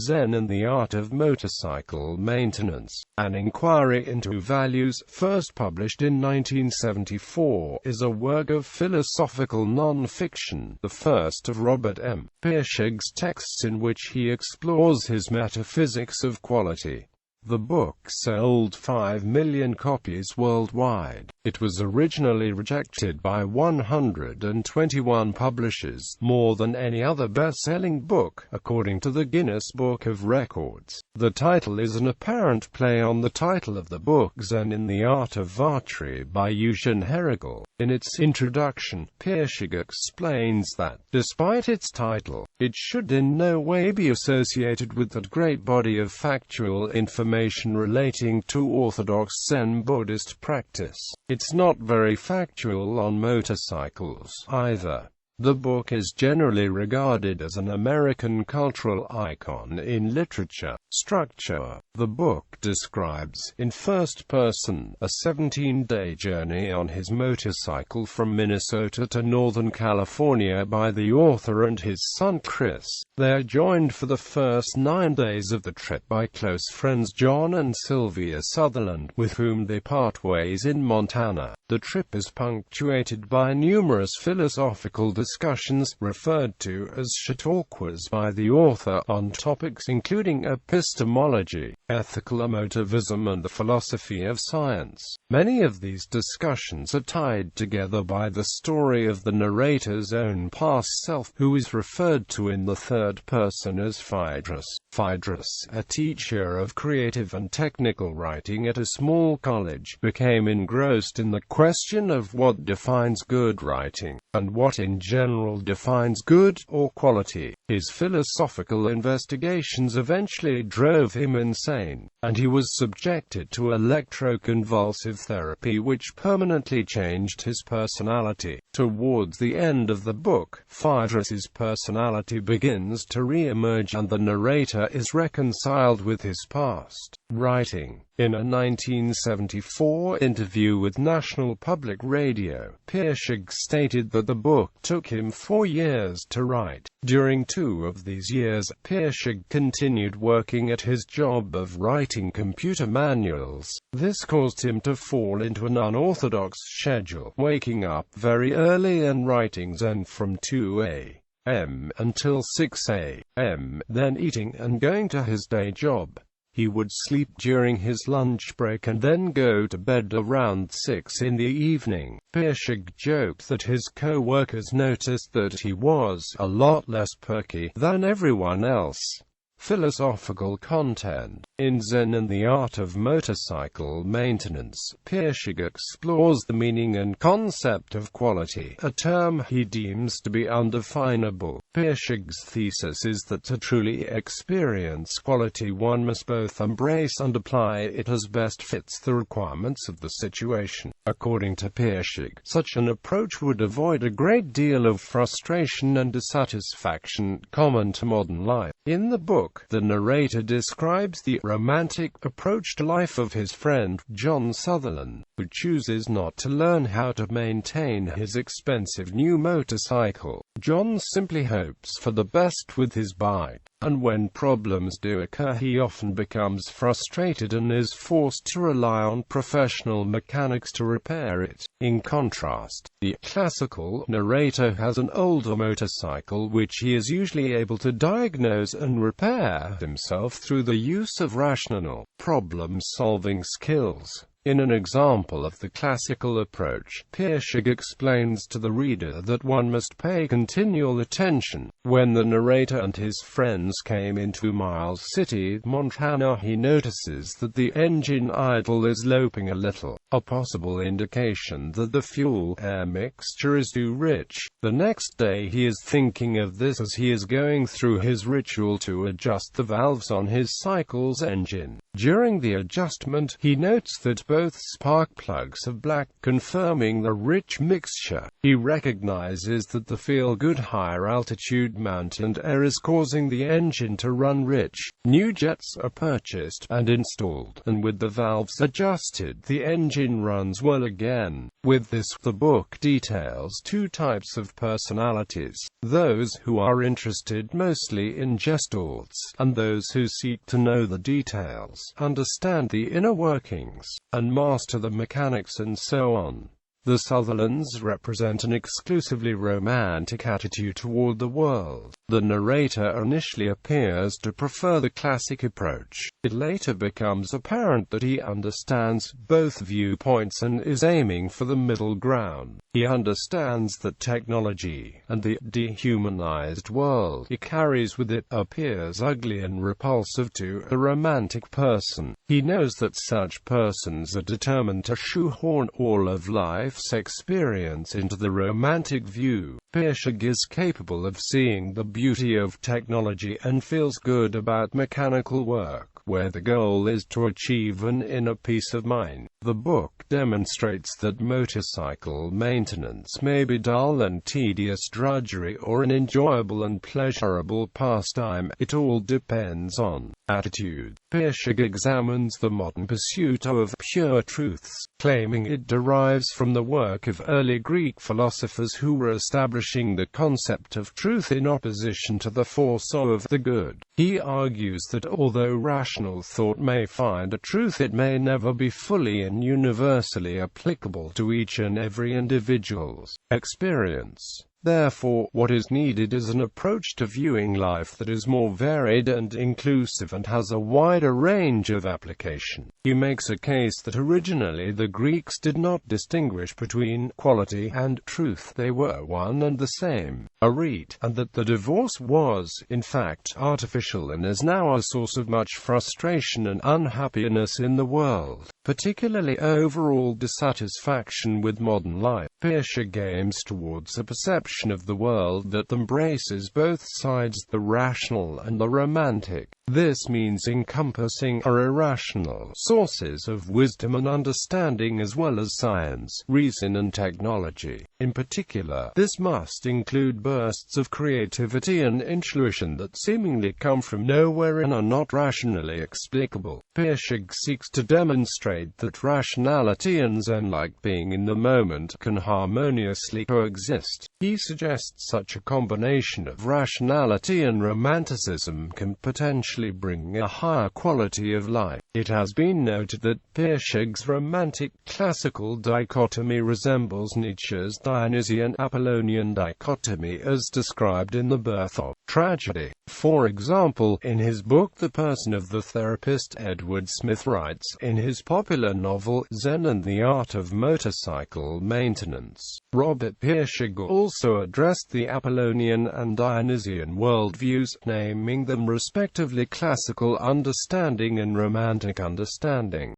Zen and the Art of Motorcycle Maintenance, an inquiry into values, first published in 1974, is a work of philosophical non-fiction, the first of Robert M. Pirsig's texts in which he explores his metaphysics of quality. The book sold 5 million copies worldwide. It was originally rejected by 121 publishers, more than any other best-selling book, according to the Guinness Book of Records. The title is an apparent play on the title of the book Zen in the Art of Archery by Eugene Herrigel. In its introduction, Pirsig explains that, despite its title, it should in no way be associated with that great body of factual information relating to orthodox Zen Buddhist practice. It's not very factual on motorcycles, either. The book is generally regarded as an American cultural icon in literature. Structure. The book describes, in first person, a 17-day journey on his motorcycle from Minnesota to Northern California by the author and his son Chris. They are joined for the first 9 days of the trip by close friends John and Sylvia Sutherland, with whom they part ways in Montana. The trip is punctuated by numerous philosophical discussions, referred to as chautauquas by the author, on topics including epistemology, ethical emotivism and the philosophy of science. Many of these discussions are tied together by the story of the narrator's own past self, who is referred to in the third person as Phaedrus. Phaedrus, a teacher of creative and technical writing at a small college, became engrossed in the question of what defines good writing, and what in general defines good, or quality. His philosophical investigations eventually drove him insane, and he was subjected to electroconvulsive therapy which permanently changed his personality. Towards the end of the book, Phaedrus's personality begins to re-emerge and the narrator is reconciled with his past. Writing. In a 1974 interview with National Public Radio, Pirsig stated that the book took him 4 years to write. During 2 of these years, Pirsig continued working at his job of writing computer manuals. This caused him to fall into an unorthodox schedule, waking up very early and writing Zen from 2 a.m. until 6 a.m., then eating and going to his day job. He would sleep during his lunch break and then go to bed around 6 in the evening. Pirsig joked that his co-workers noticed that he was a lot less perky than everyone else. Philosophical content. In Zen and the Art of Motorcycle Maintenance, Pirsig explores the meaning and concept of quality, a term he deems to be undefinable. Pirsig's thesis is that to truly experience quality one must both embrace and apply it as best fits the requirements of the situation. According to Pirsig, such an approach would avoid a great deal of frustration and dissatisfaction common to modern life. In the book, the narrator describes the romantic approach to life of his friend, John Sutherland, who chooses not to learn how to maintain his expensive new motorcycle. John simply hopes for the best with his bike, and when problems do occur he often becomes frustrated and is forced to rely on professional mechanics to repair it. In contrast, the classical narrator has an older motorcycle which he is usually able to diagnose and repair himself through the use of rational, problem-solving skills. In an example of the classical approach, Pirsig explains to the reader that one must pay continual attention. When the narrator and his friends came into Miles City, Montana, he notices that the engine idle is loping a little, a possible indication that the fuel-air mixture is too rich. The next day he is thinking of this as he is going through his ritual to adjust the valves on his cycle's engine. During the adjustment, he notes that both spark plugs of black, confirming the rich mixture. He recognizes that the feel-good higher-altitude mountain air is causing the engine to run rich. New jets are purchased and installed, and with the valves adjusted, the engine runs well again. With this, the book details two types of personalities: those who are interested mostly in gestalts, and those who seek to know the details, understand the inner workings, and master the mechanics and so on. The Sutherlands represent an exclusively romantic attitude toward the world. The narrator initially appears to prefer the classic approach. It later becomes apparent that he understands both viewpoints and is aiming for the middle ground. He understands that technology, and the dehumanized world it carries with it, appears ugly and repulsive to a romantic person. He knows that such persons are determined to shoehorn all of life's experience into the romantic view. Pirsig is capable of seeing the beauty of technology and feels good about mechanical work, where the goal is to achieve an inner peace of mind. The book demonstrates that motorcycle maintenance may be dull and tedious drudgery or an enjoyable and pleasurable pastime. It all depends on attitude. Pirsig examines the modern pursuit of pure truths, claiming it derives from the work of early Greek philosophers who were establishing the concept of truth in opposition to the force of the good. He argues that although rational thought may find a truth, it may never be fully and universally applicable to each and every individual's experience. Therefore, what is needed is an approach to viewing life that is more varied and inclusive and has a wider range of application. He makes a case that originally the Greeks did not distinguish between quality and truth. They were one and the same, and that the divorce was, in fact, artificial and is now a source of much frustration and unhappiness in the world, particularly overall dissatisfaction with modern life. Pirsig aims towards a perception of the world that embraces both sides, the rational and the romantic. This means encompassing our irrational sources of wisdom and understanding as well as science, reason and technology. In particular, this must include bursts of creativity and intuition that seemingly come from nowhere and are not rationally explicable. Pirsig seeks to demonstrate that rationality and Zen-like being in the moment can harmoniously coexist. He suggests such a combination of rationality and romanticism can potentially bring a higher quality of life. It has been noted that Pirsig's romantic classical dichotomy resembles Nietzsche's Dionysian-Apollonian dichotomy as described in The Birth of Tragedy. For example, in his book The Person of the Therapist, Edward Smith writes, in his popular novel Zen and the Art of Motorcycle Maintenance, Robert Pirsig also addressed the Apollonian and Dionysian worldviews, naming them respectively classical understanding and romantic understanding.